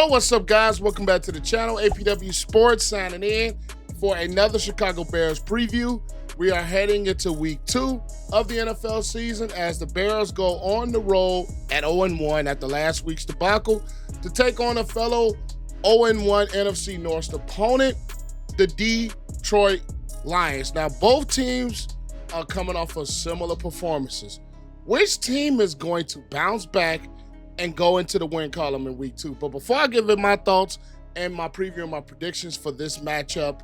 Yo, what's up, guys? Welcome back to the channel. APW Sports signing in for another Chicago Bears preview. We are heading into week 2 of the NFL season as the Bears go on the road at 0-1 after last week's debacle to take on a fellow 0-1 NFC North opponent, the Detroit Lions. Now, both teams are coming off of similar performances. Which team is going to bounce back and go into the win column in week 2? But before I give it my thoughts and my preview and my predictions for this matchup,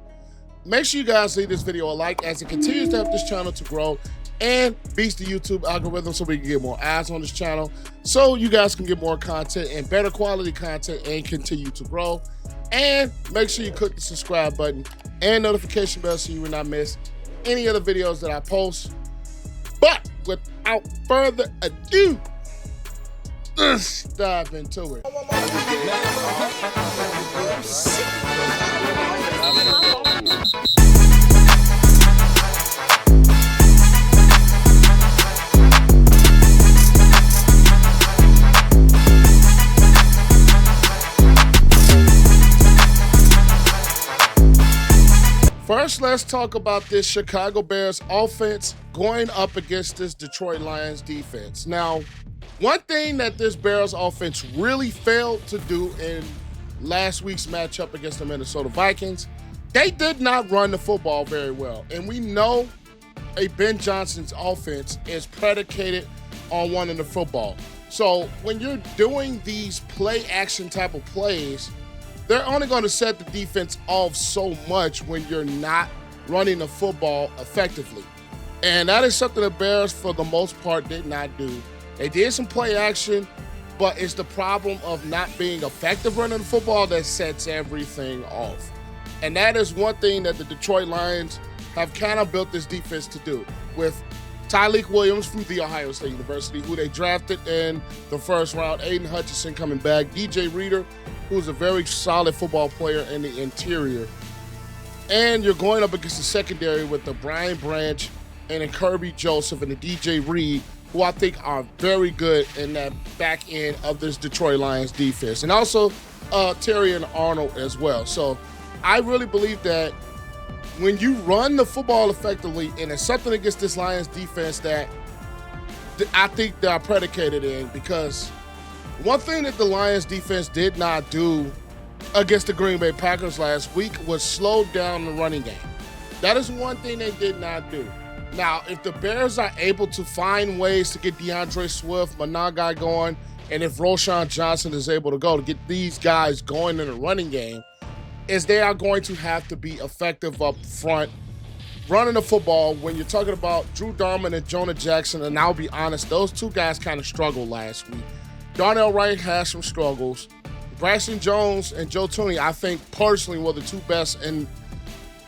make sure you guys leave this video a like as it continues to help this channel to grow and beats the YouTube algorithm so we can get more eyes on this channel, so you guys can get more content and better quality content and continue to grow. And make sure you click the subscribe button and notification bell so you will not miss any of the videos that I post. But without further ado, let's dive into it. First, let's talk about this Chicago Bears offense going up against this Detroit Lions defense. Now, one thing that this Bears offense really failed to do in last week's matchup against the Minnesota Vikings, they did not run the football very well. And we know a Ben Johnson's offense is predicated on running the football. So when you're doing these play action type of plays, they're only going to set the defense off so much when you're not running the football effectively. And that is something the Bears, for the most part, did not do. They did some play action, but it's the problem of not being effective running the football that sets everything off. And that is one thing that the Detroit Lions have kind of built this defense to do, with Tyleik Williams from The Ohio State University, who they drafted in the first round, Aiden Hutchinson coming back, DJ Reader, who's a very solid football player in the interior. And you're going up against the secondary with the Brian Branch and a Kirby Joseph and the DJ Reed, who I think are very good in that back end of this Detroit Lions defense. And also Terry and Arnold as well. So I really believe that when you run the football effectively, and it's something against this Lions defense that I think they are predicated in, because one thing that the Lions defense did not do against the Green Bay Packers last week was slow down the running game. That is one thing they did not do. Now, if the Bears are able to find ways to get DeAndre Swift, Managai going, and if Roschon Johnson is able to go to get these guys going in the running game, is they are going to have to be effective up front running the football. When you're talking about Drew Darman and Jonah Jackson, and I'll be honest, those two guys kind of struggled last week. Darnell Wright has some struggles. Braxton Jones and Joe Thuney, I think personally, were the two best in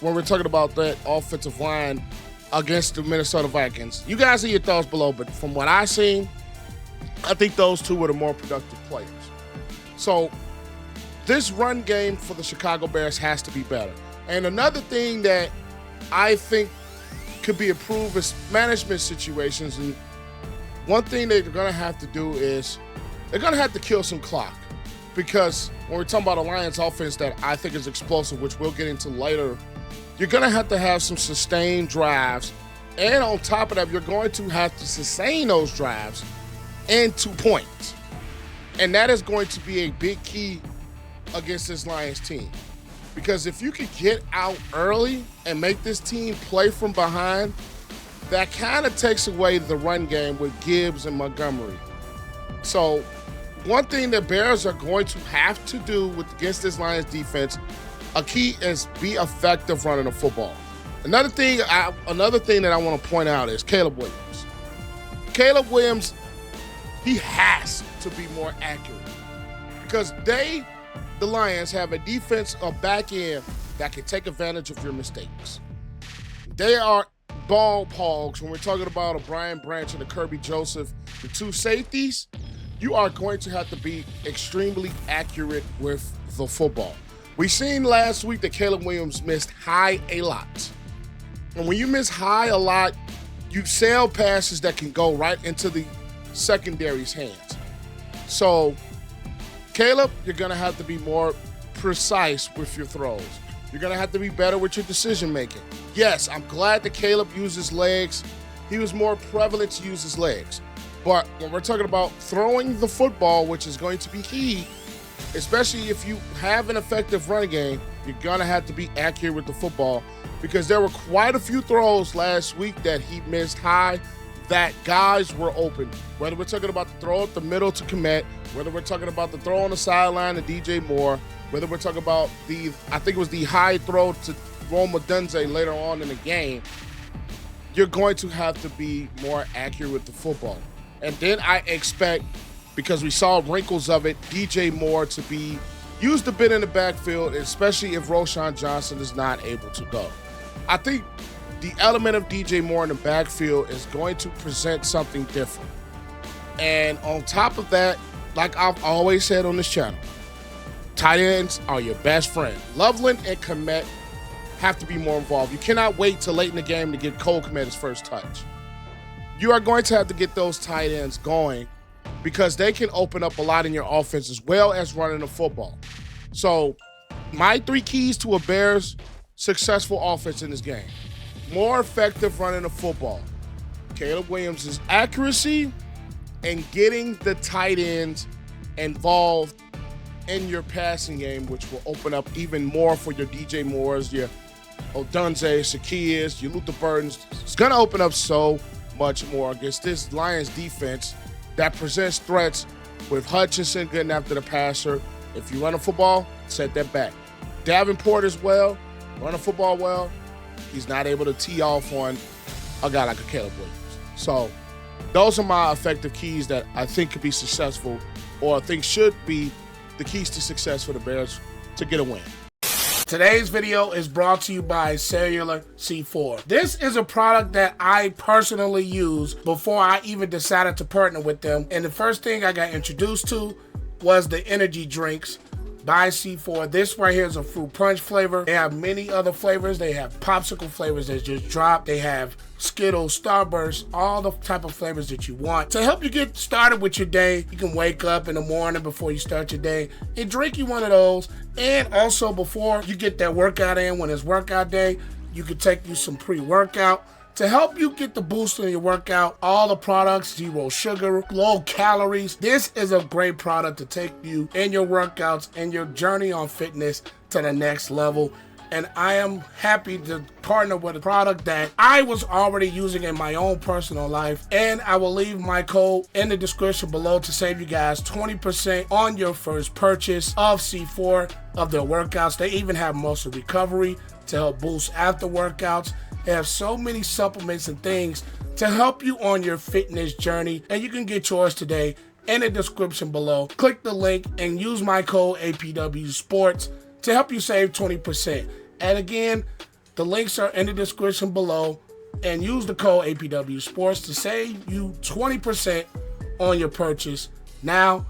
when we're talking about that offensive line against the Minnesota Vikings. You guys have your thoughts below, but from what I've seen, I think those two were the more productive players. So this run game for the Chicago Bears has to be better. And another thing that I think could be improved is management situations. And one thing they're going to have to do is they're going to have to kill some clock, because when we're talking about a Lions offense that I think is explosive, which we'll get into later, you're going to have some sustained drives. And on top of that, you're going to have to sustain those drives into points. And that is going to be a big key against this Lions team. Because if you could get out early and make this team play from behind, that kind of takes away the run game with Gibbs and Montgomery. So one thing the Bears are going to have to do against this Lions defense, a key is be effective running the football. Another thing that I want to point out is Caleb Williams. Caleb Williams, he has to be more accurate, because the Lions have a defense, a back end that can take advantage of your mistakes. They are ball hogs when we're talking about a Brian Branch and a Kirby Joseph, the two safeties. You are going to have to be extremely accurate with the football. We seen last week that Caleb Williams missed high a lot. And when you miss high a lot, you sail passes that can go right into the secondary's hands. So Caleb, you're going to have to be more precise with your throws. You're going to have to be better with your decision making. Yes, I'm glad that Caleb used his legs. He was more prevalent to use his legs. But when we're talking about throwing the football, which is going to be key, especially if you have an effective running game, you're going to have to be accurate with the football, because there were quite a few throws last week that he missed high that guys were open. Whether we're talking about the throw up the middle to Kmet, whether we're talking about the throw on the sideline to DJ Moore, whether we're talking about I think it was the high throw to Odunze later on in the game, you're going to have to be more accurate with the football. And then I expect, because we saw wrinkles of it, DJ Moore to be used a bit in the backfield, especially if Roschon Johnson is not able to go. I think the element of DJ Moore in the backfield is going to present something different. And on top of that, like I've always said on this channel, tight ends are your best friend. Loveland and Kmet have to be more involved. You cannot wait till late in the game to get Cole Kmet his first touch. You are going to have to get those tight ends going, because they can open up a lot in your offense as well as running the football. So my 3 keys to a Bears successful offense in this game: more effective running the football, Caleb Williams' accuracy, and getting the tight ends involved in your passing game, which will open up even more for your DJ Moores, your Odunze, Shaquias, your Luther Burdens. It's going to open up so much more against this Lions defense that presents threats with Hutchinson getting after the passer. If you run a football, set that back. Davenport as well, run a football well. He's not able to tee off on a guy like a Caleb Williams. So those are my effective keys that I think could be successful, or I think should be the keys to success for the Bears to get a win. Today's video is brought to you by Cellular C4. This is a product that I personally used before I even decided to partner with them. And the first thing I got introduced to was the energy drinks by C4. This right here is a fruit punch flavor. They have many other flavors. They have popsicle flavors that just dropped. They have Skittles, Starburst, all the type of flavors that you want. To help you get started with your day, you can wake up in the morning before you start your day and drink you one of those. And also before you get that workout in, when it's workout day, you can take you some pre-workout to help you get the boost in your workout. All the products, 0 sugar, low calories. This is a great product to take you in your workouts and your journey on fitness to the next level. And I am happy to partner with a product that I was already using in my own personal life. And I will leave my code in the description below to save you guys 20% on your first purchase of C4, of their workouts. They even have muscle recovery to help boost after workouts. They have so many supplements and things to help you on your fitness journey. And you can get yours today in the description below. Click the link and use my code APW Sports to help you save 20%. And again, the links are in the description below, and use the code APW Sports to save you 20% on your purchase. Now,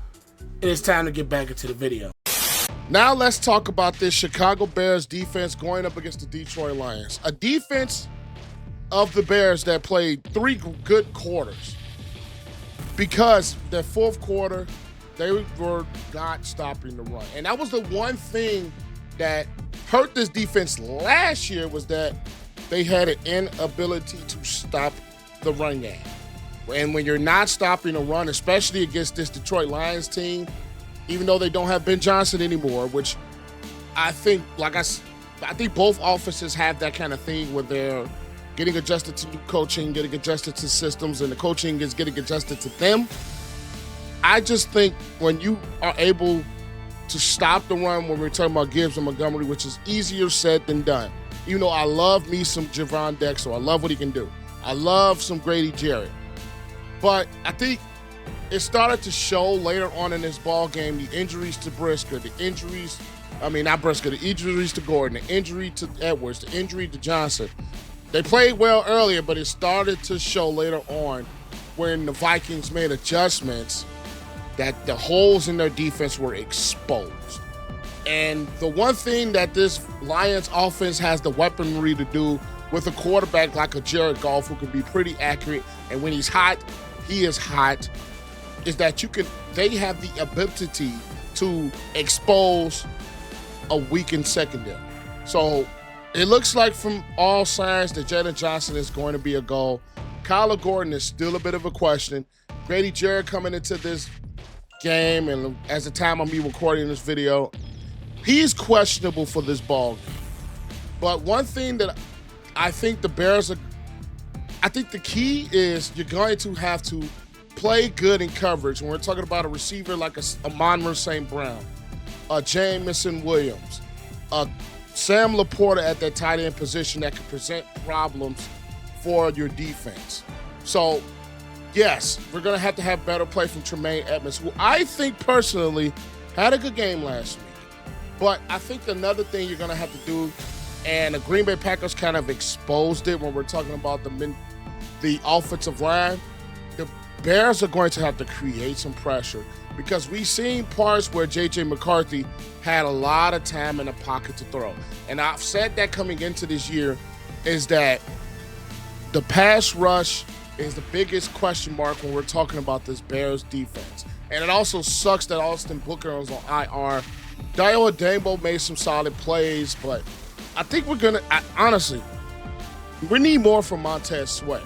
it is time to get back into the video. Now let's talk about this Chicago Bears defense going up against the Detroit Lions. A defense of the Bears that played 3 good quarters, because the fourth quarter, they were not stopping the run. And that was the one thing that hurt this defense last year, was that they had an inability to stop the run game. And when you're not stopping the run, especially against this Detroit Lions team, even though they don't have Ben Johnson anymore, which I think, I think both offenses have that kind of thing where they're getting adjusted to new coaching, getting adjusted to systems, and the coaching is getting adjusted to them. I just think when you are able to stop the run, when we're talking about Gibbs and Montgomery, which is easier said than done. You know, I love me some Javon Dexter. I love what he can do. I love some Grady Jarrett. But I think it started to show later on in this ball game, the injuries to Brisker, the injuries to Gordon, the injury to Edwards, the injury to Johnson. They played well earlier, but it started to show later on when the Vikings made adjustments that the holes in their defense were exposed. And the one thing that this Lions offense has the weaponry to do with a quarterback like a Jared Goff, who can be pretty accurate, and when he's hot, he is hot, is that they have the ability to expose a weakened secondary. So it looks like from all signs that Jaylon Johnson is going to be a goal. Kyler Gordon is still a bit of a question. Grady Jarrett coming into this game, and as the time of me recording this video, he's questionable for this ball game. But one thing that I think the Bears are, I think the key is you're going to have to play good in coverage. When we're talking about a receiver like a Amon-Ra St. Brown, a Jameson Williams, a Sam Laporta at that tight end position that can present problems for your defense. So, yes, we're going to have better play from Tremaine Edmunds, who I think personally had a good game last week. But I think another thing you're going to have to do, and the Green Bay Packers kind of exposed it when we're talking about the offensive line, the Bears are going to have to create some pressure, because we've seen parts where J.J. McCarthy had a lot of time in the pocket to throw. And I've said that coming into this year is that the pass rush is the biggest question mark when we're talking about this Bears defense. And it also sucks that Austin Booker was on IR. Dayo Odunze made some solid plays, but I think honestly, we need more from Montez Sweat.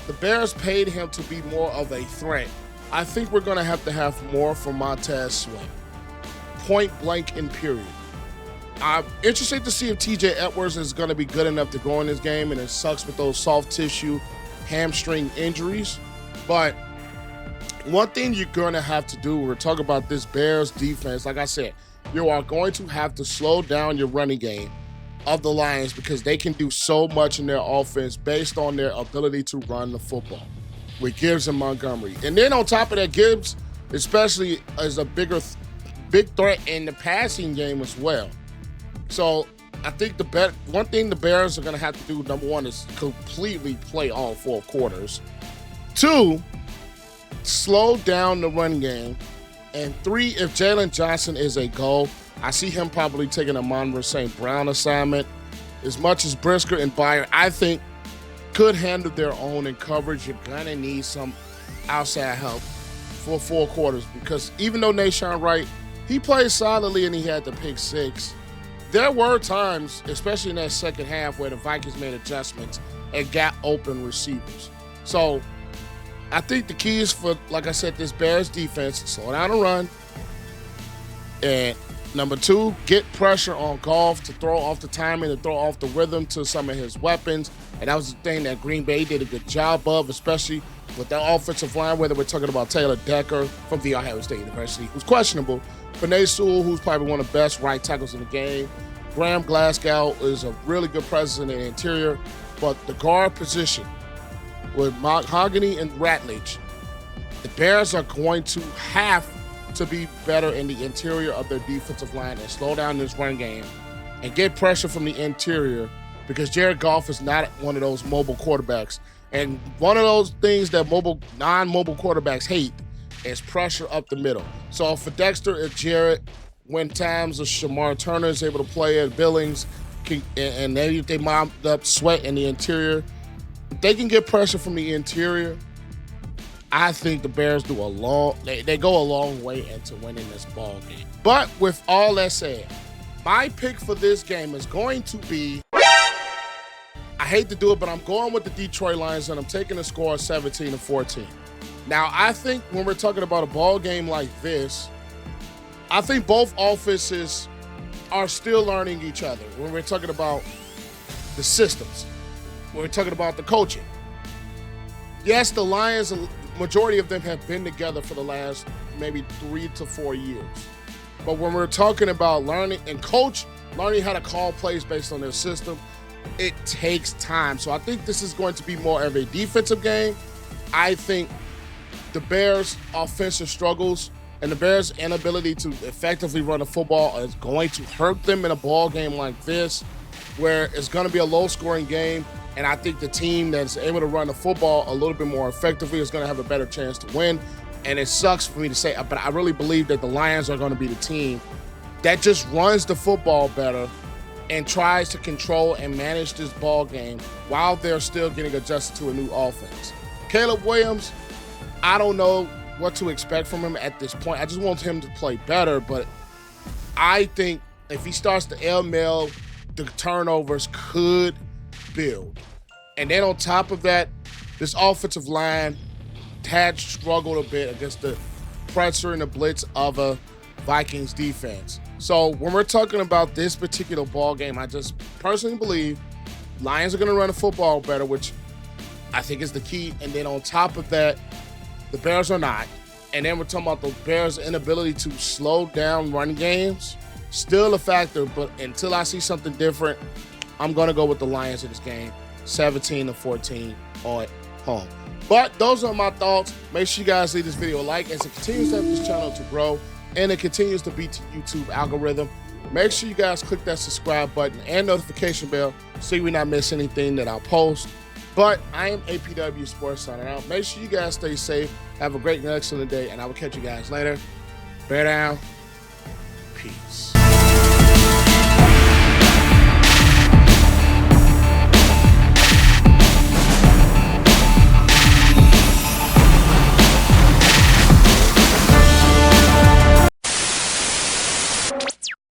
The Bears paid him to be more of a threat. I think we're going to have more from Montez Sweat. Point blank and period. I'm interested to see if TJ Edwards is going to be good enough to go in this game, and it sucks with those soft tissue hamstring injuries. But one thing you're going to have to do, we're talking about this Bears defense, like I said, you are going to have to slow down your running game of the Lions, because they can do so much in their offense based on their ability to run the football with Gibbs and Montgomery. And then on top of that, Gibbs especially is a big threat in the passing game as well. So I think one thing the Bears are going to have to do, number one, is completely play all 4 quarters. 2, slow down the run game. And 3, if Jaylon Johnson is a goal, I see him probably taking a Amon-Ra St. Brown assignment. As much as Brisker and Byer, I think, could handle their own in coverage, you're going to need some outside help for 4 quarters, because even though Nahshon Wright, he played solidly and he had the pick 6, there were times, especially in that second half, where the Vikings made adjustments and got open receivers. So I think the key is for, like I said, this Bears defense, slow down the run. And number 2, get pressure on Goff to throw off the timing, to throw off the rhythm to some of his weapons. And that was the thing that Green Bay did a good job of, especially with that offensive line, whether we're talking about Taylor Decker from The Ohio State University, who's questionable, Penei Sewell, who's probably one of the best right tackles in the game. Graham Glasgow is a really good presence in the interior. But the guard position with Mahogany and Ratledge, the Bears are going to have to be better in the interior of their defensive line and slow down this run game and get pressure from the interior, because Jared Goff is not one of those mobile quarterbacks. And one of those things that non-mobile quarterbacks hate is pressure up the middle. So for Dexter and Jarrett, when times of Shamar Turner is able to play at Billings, and they mobbed up Sweat in the interior, if they can get pressure from the interior, I think the Bears do they go a long way into winning this ball game. But with all that said, my pick for this game is going to be, I hate to do it, but I'm going with the Detroit Lions, and I'm taking a score of 17-14. Now, I think when we're talking about a ball game like this, I think both offenses are still learning each other. When we're talking about the systems, when we're talking about the coaching. Yes, the Lions, majority of them have been together for the last maybe 3 to 4 years. But when we're talking about learning how to call plays based on their system, it takes time. So I think this is going to be more of a defensive game. I think the Bears' offensive struggles and the Bears' inability to effectively run the football is going to hurt them in a ball game like this, where it's going to be a low-scoring game. And I think the team that's able to run the football a little bit more effectively is going to have a better chance to win. And it sucks for me to say, but I really believe that the Lions are going to be the team that just runs the football better and tries to control and manage this ball game while they're still getting adjusted to a new offense. Caleb Williams, I don't know what to expect from him at this point. I just want him to play better, but I think if he starts to air-mail, the turnovers could build. And then on top of that, this offensive line had struggled a bit against the pressure and the blitz of a Vikings defense. So when we're talking about this particular ball game, I just personally believe Lions are going to run the football better, which I think is the key. And then on top of that, the Bears are not. And then we're talking about the Bears' inability to slow down run games. Still a factor, but until I see something different, I'm going to go with the Lions in this game, 17-14 on home. But those are my thoughts. Make sure you guys leave this video a like as it continues to help this channel to grow and it continues to beat the YouTube algorithm. Make sure you guys click that subscribe button and notification bell so you not miss anything that I post. But I am APW Sports signing out. Make sure you guys stay safe. Have a great and excellent day, and I will catch you guys later. Bear down. Peace.